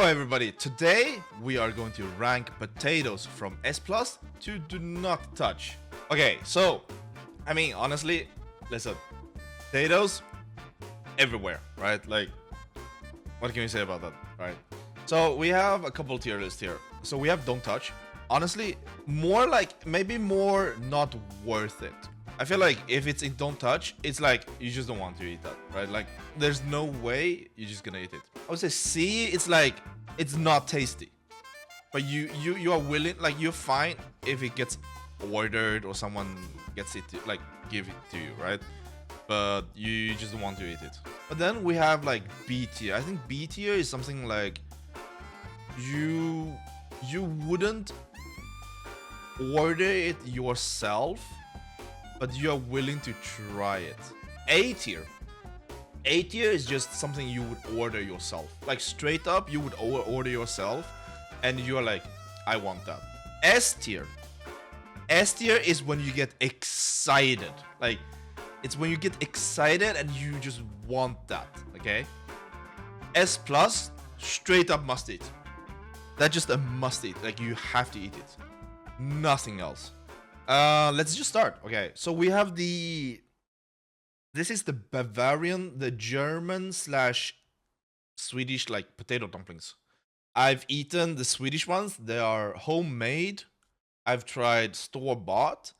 everybody, today we are going to rank potatoes from S+ to do not touch. Okay, so, I mean, honestly, listen, potatoes everywhere, right? Like, what can we say about that, right? So we have a couple tier lists here. So we have don't touch. Honestly, more like, maybe more not worth it. I feel like if it's in don't touch, it's like you just don't want to eat that, right? Like there's no way you're just gonna eat it. I would say C, it's like it's not tasty, but you are willing, like you're fine if it gets ordered or someone gets it to, like give it to you, right? But you just don't want to eat it. But then we have like B tier. I think B tier is something like you wouldn't order it yourself, but you are willing to try it. A tier. A tier is just something you would order yourself. Like straight up, you would order yourself and you're like, I want that. S tier. S tier is when you get excited. Like, it's when you get excited and you just want that, okay? S+, straight up must eat. That's just a must eat. Like, you have to eat it. Nothing else. Let's just start. Okay, so we have this is the Bavarian, the German / Swedish like potato dumplings. I've eaten the Swedish ones. They are homemade. I've tried store-bought.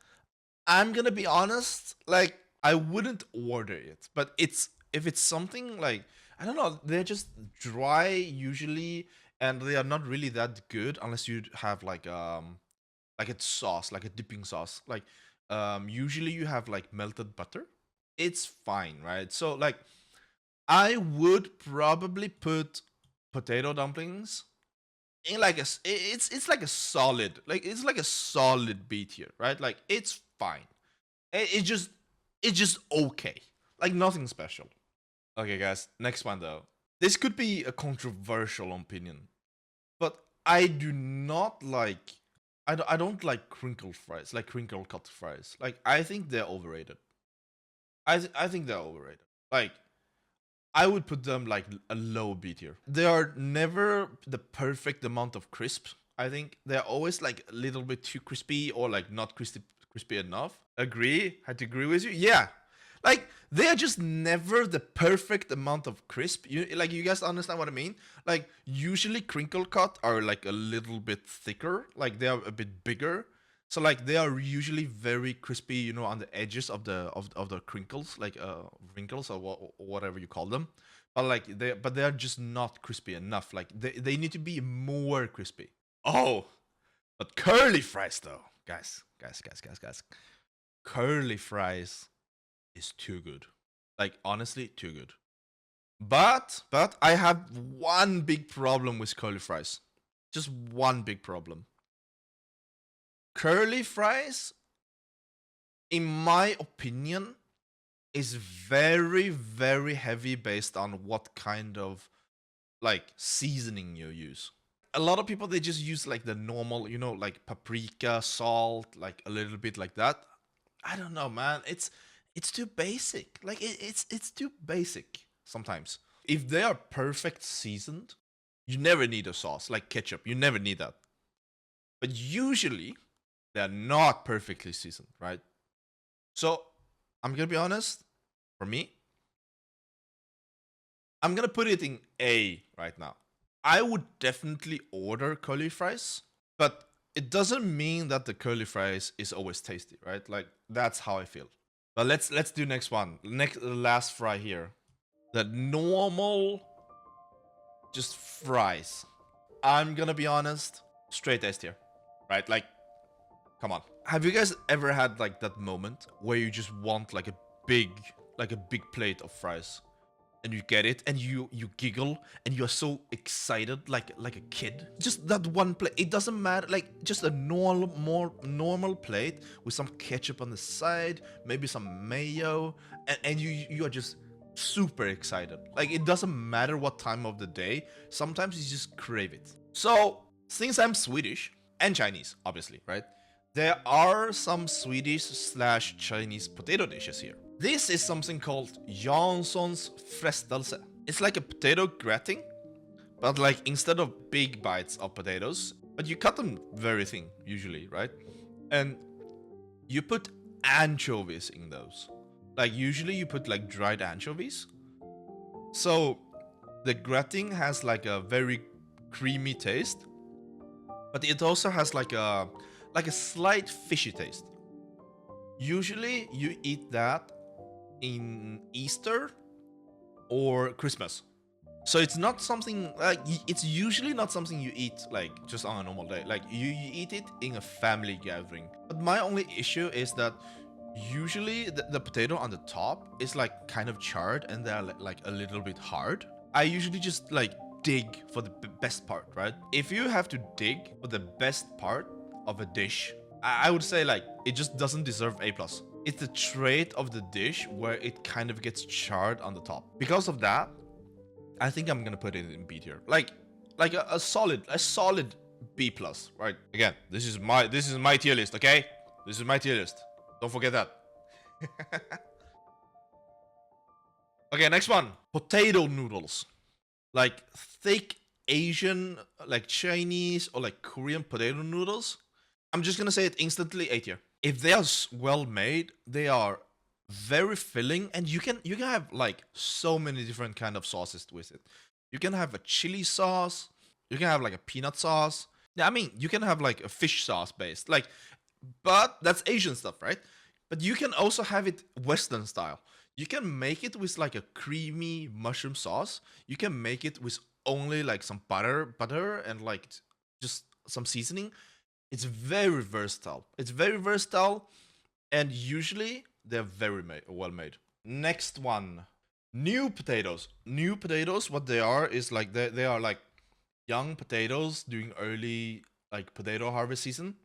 I'm gonna be honest, like I wouldn't order it, but if it's something like, I don't know, they're just dry usually, and they are not really that good unless you have like a sauce, like a dipping sauce. Like usually you have like melted butter. It's fine, right? So like I would probably put potato dumplings in like it's like a solid, like it's like a solid B tier, right? Like it's fine. It's just okay. Like nothing special. Okay guys, next one though. This could be a controversial opinion, but I do not like, I don't like crinkle fries, like crinkle cut fries. Like I think they're overrated. I think they're overrated. Like I would put them like a low B tier. They are never the perfect amount of crisp. I think they're always like a little bit too crispy or like not crispy enough. Agree? Had to agree with you. Yeah. Like they are just never the perfect amount of crisp. You guys understand what I mean? Like usually crinkle cut are like a little bit thicker, like they are a bit bigger. So like they are usually very crispy, you know, on the edges of the crinkles, like wrinkles or whatever you call them. But like they are just not crispy enough. Like they need to be more crispy. Oh, but curly fries though, guys. Curly fries is too good. Like honestly, too good. But I have one big problem with curly fries. Just one big problem. Curly fries, in my opinion, is very, very heavy based on what kind of like seasoning you use. A lot of people, they just use like the normal, you know, like paprika, salt, like a little bit like that. I don't know, man. It's too basic. Like it's too basic sometimes. If they are perfect seasoned, you never need a sauce like ketchup. You never need that. But usually they're not perfectly seasoned, right? So I'm gonna be honest. For me, I'm gonna put it in A right now. I would definitely order curly fries, but it doesn't mean that the curly fries is always tasty, right? Like that's how I feel. But let's do next one. Last fry here. The normal just fries. I'm gonna be honest, straight S tier. Right? Like come on. Have you guys ever had like that moment where you just want like a big plate of fries? And you get it and you giggle and you're so excited like a kid. Just that one plate. It doesn't matter, like just a more normal plate with some ketchup on the side, maybe some mayo, and you are just super excited. Like it doesn't matter what time of the day. Sometimes you just crave it. So since I'm Swedish and Chinese, obviously, right? There are some Swedish / Chinese potato dishes here. This is something called Jansons frestelse. It's like a potato gratin, but like instead of big bites of potatoes, but you cut them very thin usually, right? And you put anchovies in those. Like usually you put like dried anchovies. So the gratin has like a very creamy taste, but it also has like a slight fishy taste. Usually you eat that in Easter or Christmas. So it's not something like it's usually not something you eat like just on a normal day. Like you eat it in a family gathering. But my only issue is that usually the potato on the top is like kind of charred and they're like a little bit hard. I usually just like dig for the best part, right? If you have to dig for the best part of a dish, I would say like it just doesn't deserve A+. It's the trait of the dish where it kind of gets charred on the top. Because of that, I think I'm gonna put it in B tier. Like a solid B+, right? Again, this is my tier list, okay? This is my tier list. Don't forget that. Okay, next one. Potato noodles. Like thick Asian, like Chinese or like Korean potato noodles. I'm just gonna say it instantly A tier. If they are well made, they are very filling, and you can have like so many different kind of sauces with it. You can have a chili sauce, you can have like a peanut sauce. Yeah, I mean, you can have like a fish sauce based, like, but that's Asian stuff, right? But you can also have it Western style. You can make it with like a creamy mushroom sauce. You can make it with only like some butter and like just some seasoning. It's very versatile. It's very versatile, and usually they're very well made. Next one, new potatoes. New potatoes, what they are is like they are like young potatoes during early like potato harvest season.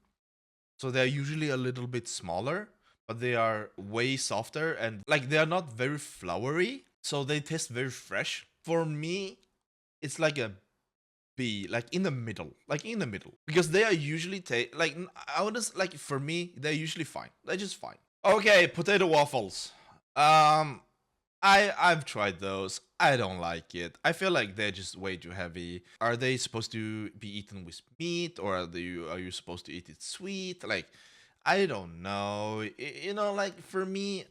So they're usually a little bit smaller, but they are way softer and like they are not very floury, so they taste very fresh. For me, it's like a B, like in the middle, because they are usually like I would just like for me they're usually fine. They're just fine. Okay, potato waffles. I've tried those. I don't like it. I feel like they're just way too heavy. Are they supposed to be eaten with meat, or are you supposed to eat it sweet? Like, I don't know. You know, like for me,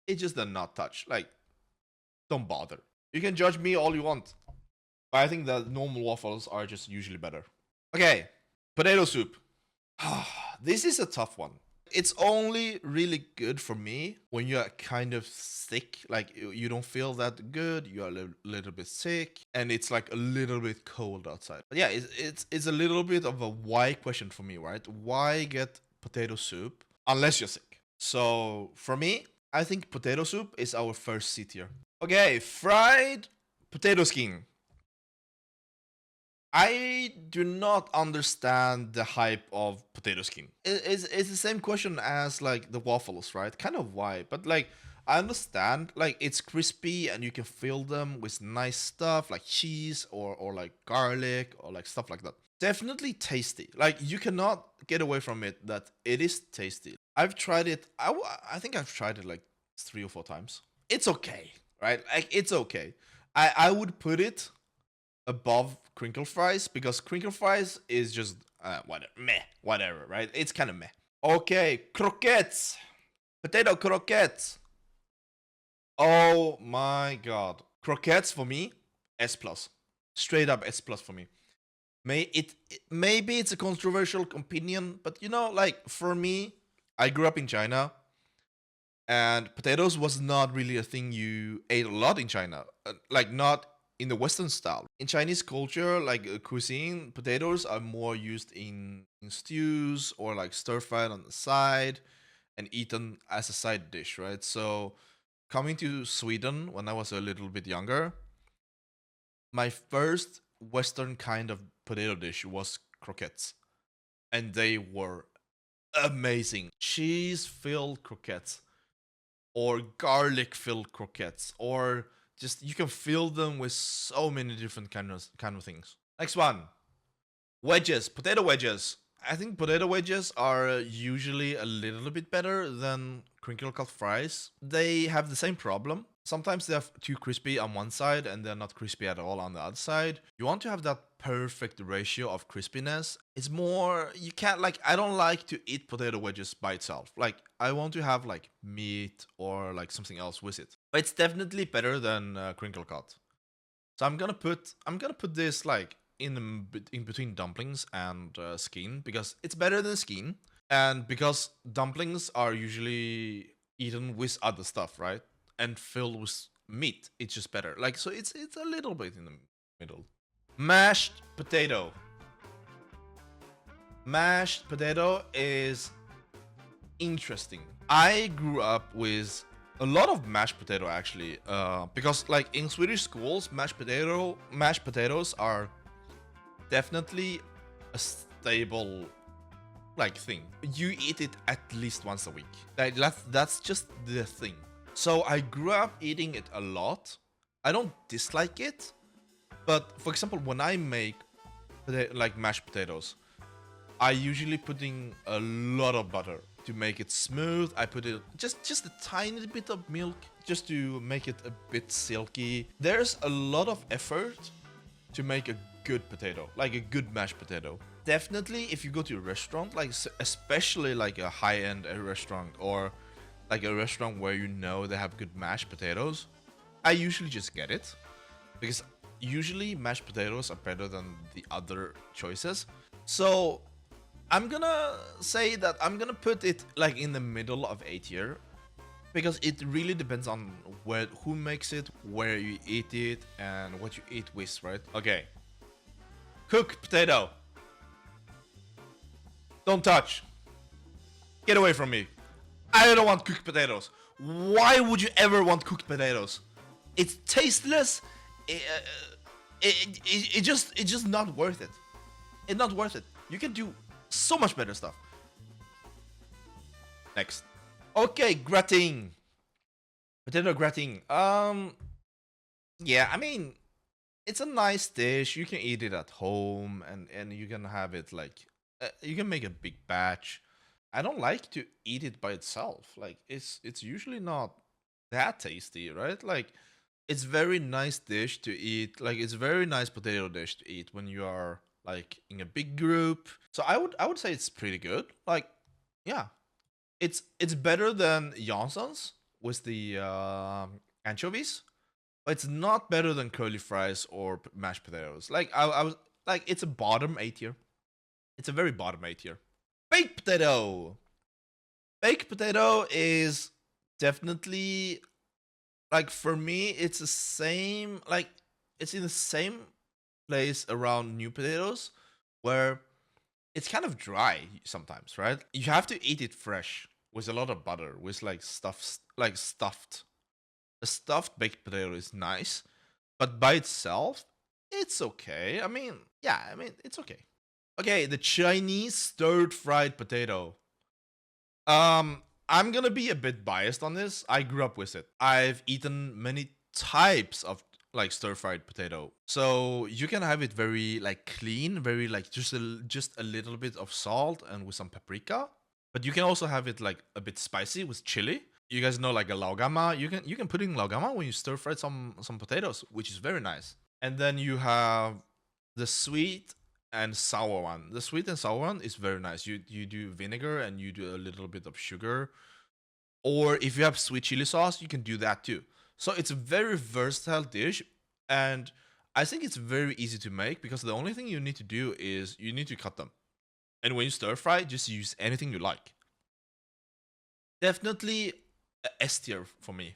it just does not touch. Like, don't bother. You can judge me all you want, but I think that normal waffles are just usually better. Okay, potato soup. This is a tough one. It's only really good for me when you're kind of sick, like you don't feel that good, you're a little bit sick, and it's like a little bit cold outside. But yeah, it's a little bit of a why question for me, right? Why get potato soup unless you're sick? So for me, I think potato soup is our first C tier. Okay, fried potato skin. I do not understand the hype of potato skin. It's the same question as like the waffles, right? Kind of why, but like I understand like it's crispy and you can fill them with nice stuff like cheese or like garlic or like stuff like that. Definitely tasty. Like you cannot get away from it that it is tasty. I've tried it. I think I've tried it like 3 or 4 times. It's okay, right? Like it's okay. I would put it above crinkle fries because crinkle fries is just whatever, right? It's kind of meh. Okay, croquettes, potato croquettes. Oh my god, croquettes for me, S plus, straight up S plus for me. Maybe it's a controversial opinion, but you know, like for me, I grew up in China, and potatoes was not really a thing you ate a lot in China. Like not in the Western style. In Chinese culture, like cuisine, potatoes are more used in stews or like stir fried on the side and eaten as a side dish, right? So coming to Sweden when I was a little bit younger, my first Western kind of potato dish was croquettes, and they were amazing. Cheese filled croquettes, or garlic filled croquettes, or just you can fill them with so many different kind of things. Next one, wedges, potato wedges. I think potato wedges are usually a little bit better than crinkle cut fries. They have the same problem. sometimes they're too crispy on one side and they're not crispy at all on the other side. You want to have that perfect ratio of crispiness. It's more, you can't like, I don't like to eat potato wedges by itself. Like, I want to have like meat or like something else with it. But it's definitely better than crinkle cut. So I'm gonna put this like in between dumplings and skin because it's better than skin, and because dumplings are usually eaten with other stuff, right? And filled with meat, it's just better. Like, so it's a little bit in the middle. Mashed potato. Mashed potato is interesting. I grew up with a lot of mashed potato actually, because like in Swedish schools, mashed potatoes are definitely a stable like thing. You eat it at least once a week. Like that's just the thing. So I grew up eating it a lot. I don't dislike it, but for example, when I make like mashed potatoes, I usually put in a lot of butter to make it smooth. I put it just a tiny bit of milk just to make it a bit silky. There's a lot of effort to make a good potato, like a good mashed potato. Definitely, if you go to a restaurant, like especially like a high-end restaurant or like a restaurant where you know they have good mashed potatoes, I usually just get it because usually mashed potatoes are better than the other choices. So I'm gonna say that I'm gonna put it like in the middle of A tier because it really depends on who makes it, where you eat it, and what you eat with, right? Okay. Cooked potato. Don't touch. Get away from me. I don't want cooked potatoes. Why would you ever want cooked potatoes? It's tasteless. It's just not worth it. It's not worth it. You can do so much better stuff. Next. Okay, gratin. Potato gratin. Yeah, I mean, it's a nice dish. You can eat it at home, and you can have it like you can make a big batch. I don't like to eat it by itself. Like it's usually not that tasty, right? Like it's very nice dish to eat. Like it's very nice potato dish to eat when you are like in a big group. So I would say it's pretty good. Like yeah, it's better than Jansons with the anchovies. But it's not better than curly fries or mashed potatoes. Like I was like it's a bottom A tier. It's a very bottom A tier. Baked potato. Baked potato is definitely like for me it's the same like it's in the same place around new potatoes where it's kind of dry sometimes, right? You have to eat it fresh with a lot of butter, with like stuffed. A stuffed baked potato is nice, but by itself, it's okay. I mean, yeah, I mean, it's okay. Okay, the Chinese stir-fried potato. I'm gonna be a bit biased on this. I grew up with it. I've eaten many types of like stir-fried potato. So you can have it very like clean, very like just a little bit of salt and with some paprika. But you can also have it like a bit spicy with chili. You guys know like a laogama. You can put in laogama when you stir fry some potatoes, which is very nice. And then you have the sweet and sour one. The sweet and sour one is very nice. You do vinegar and you do a little bit of sugar. Or if you have sweet chili sauce, you can do that too. So it's a very versatile dish, and I think it's very easy to make because the only thing you need to do is you need to cut them. And when you stir fry, just use anything you like. Definitely a S tier for me.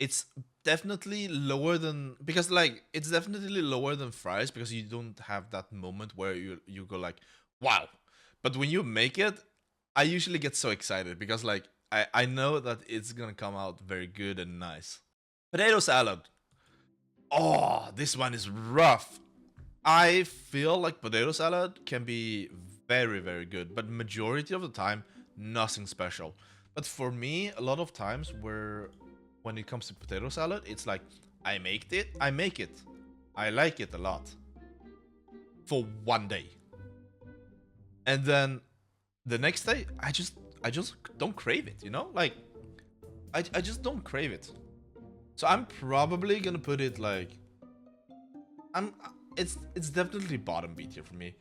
It's definitely lower than because like it's definitely lower than fries because you don't have that moment where you go like wow. But when you make it, I usually get so excited because like I know that it's gonna come out very good and nice. Potato salad. Oh, this one is rough. I feel like potato salad can be very, very good, but majority of the time, nothing special. But for me, a lot of times when it comes to potato salad, it's like I make it, I like it a lot for one day, and then the next day, I just don't crave it, you know? Like I just don't crave it. So I'm probably gonna put it like I'm. It's definitely bottom B tier for me.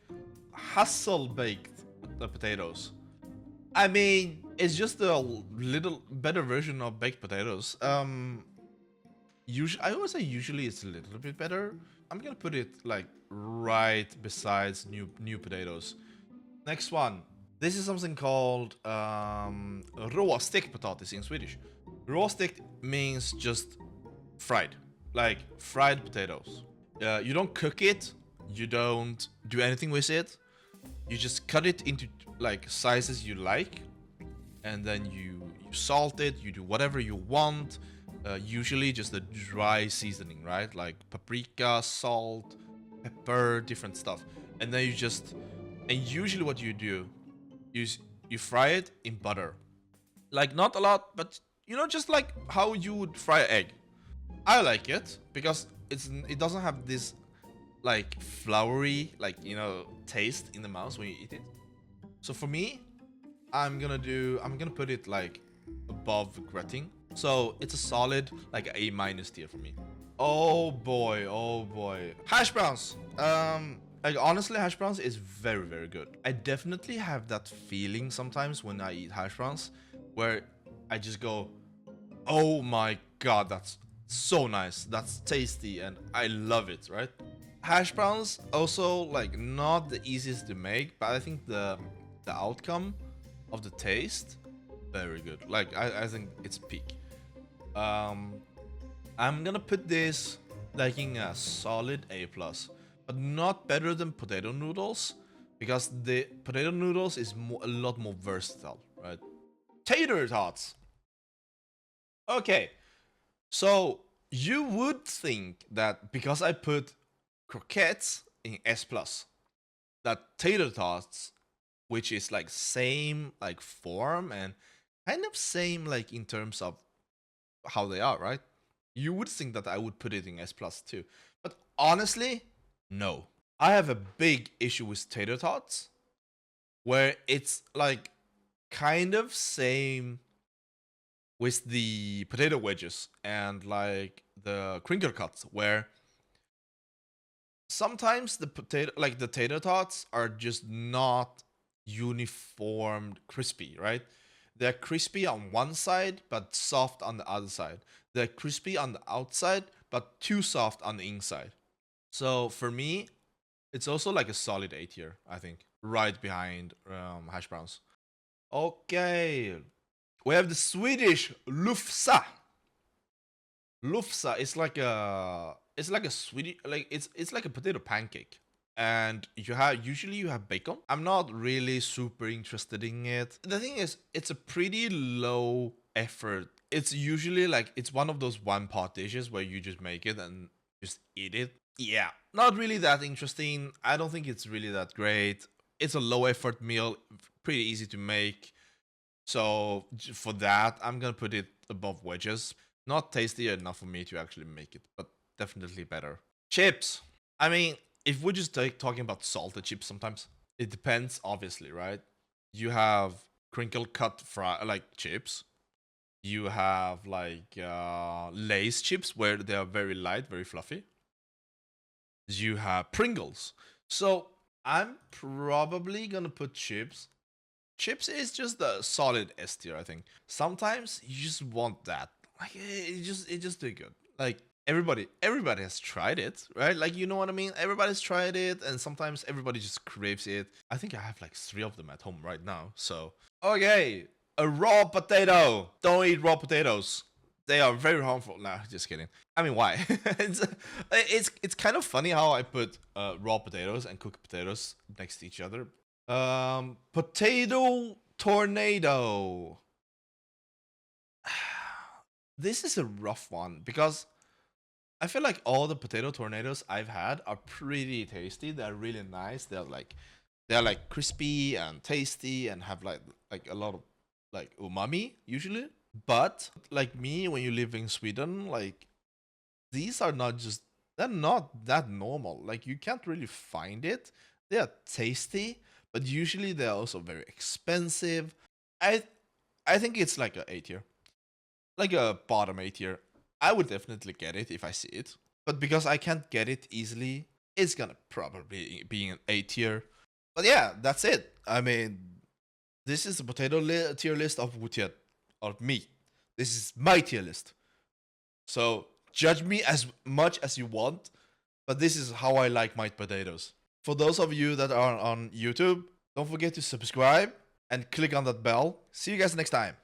Hustle baked potatoes. I mean, it's just a little better version of baked potatoes. Usually, I always say usually it's a little bit better. I'm gonna put it like right besides new potatoes. Next one. This is something called råstekt potatis in Swedish. Råstekt means just fried, like fried potatoes. You don't cook it. You don't do anything with it. You just cut it into like sizes you like, and then you salt it. You do whatever you want. Usually just a dry seasoning, right? Like paprika, salt, pepper, different stuff. And then and usually what you do is you fry it in butter. Like not a lot, but just like how you would fry an egg. I like it because it doesn't have this like floury taste in the mouth when you eat it. So for me, I'm gonna put it like above Gratin. So it's a solid like A minus tier for me. Oh boy, oh boy. Hash browns. Like honestly, hash browns is very, very good. I definitely have that feeling sometimes when I eat hash browns where I just go, oh my god, that's so nice. That's tasty and I love it, right? Hash browns also like not the easiest to make, but I think the outcome of the taste very good. Like I think it's peak. I'm gonna put this like in a solid A plus, but not better than potato noodles because the potato noodles is a lot more versatile, right? Tater Tots. Okay, so you would think that because I put Croquettes in S plus, that Tater Tots, which is like same like form and kind of same like in terms of how they are, right? You would think that I would put it in S plus too, but honestly, no. I have a big issue with Tater Tots, where it's like kind of same with the potato wedges and like the crinkle cuts, where sometimes the tater tots are just not uniformed crispy, right? They're crispy on one side but soft on the other side. They're crispy on the outside but too soft on the inside. So for me, it's also like a solid A tier, I think, right behind hash browns. Okay, we have the Swedish Lufsa. Lufsa is like a Swedish like it's like a potato pancake. And usually you have bacon. I'm not really super interested in it. The thing is, it's a pretty low effort. It's usually like it's one of those one pot dishes where you just make it and just eat it. Yeah, not really that interesting. I don't think it's really that great. It's a low effort meal, pretty easy to make. So for that, I'm gonna put it above wedges. Not tasty enough for me to actually make it, but definitely better. Chips. I mean, if we're just talking about salted chips, sometimes it depends. Obviously, right? You have crinkle cut like chips. You have like Lay's chips where they are very light, very fluffy. You have Pringles. So I'm probably gonna put chips. Chips is just a solid S tier, I think. Sometimes you just want that. Like it just do good. Like everybody has tried it, right? Like you know what I mean? Everybody's tried it, and sometimes everybody just craves it. I think I have like 3 of them at home right now. So okay, a raw potato. Don't eat raw potatoes. They are very harmful. Nah, just kidding. I mean, why? It's kind of funny how I put raw potatoes and cooked potatoes next to each other. Potato tornado. This is a rough one because I feel like all the potato tornadoes I've had are pretty tasty. They're really nice. They're like crispy and tasty and have like a lot of like umami usually. But like me, when you live in Sweden, like these are not just they're not that normal. Like you can't really find it. They are tasty, but usually they're also very expensive. I I think it's like a A tier, like a bottom A tier. I would definitely get it if I see it. But because I can't get it easily, it's gonna probably be an A tier. But yeah, that's it. I mean, this is the tier list of Wutian, or me. This is my tier list. So judge me as much as you want, but this is how I like my potatoes. For those of you that are on YouTube, don't forget to subscribe and click on that bell. See you guys next time.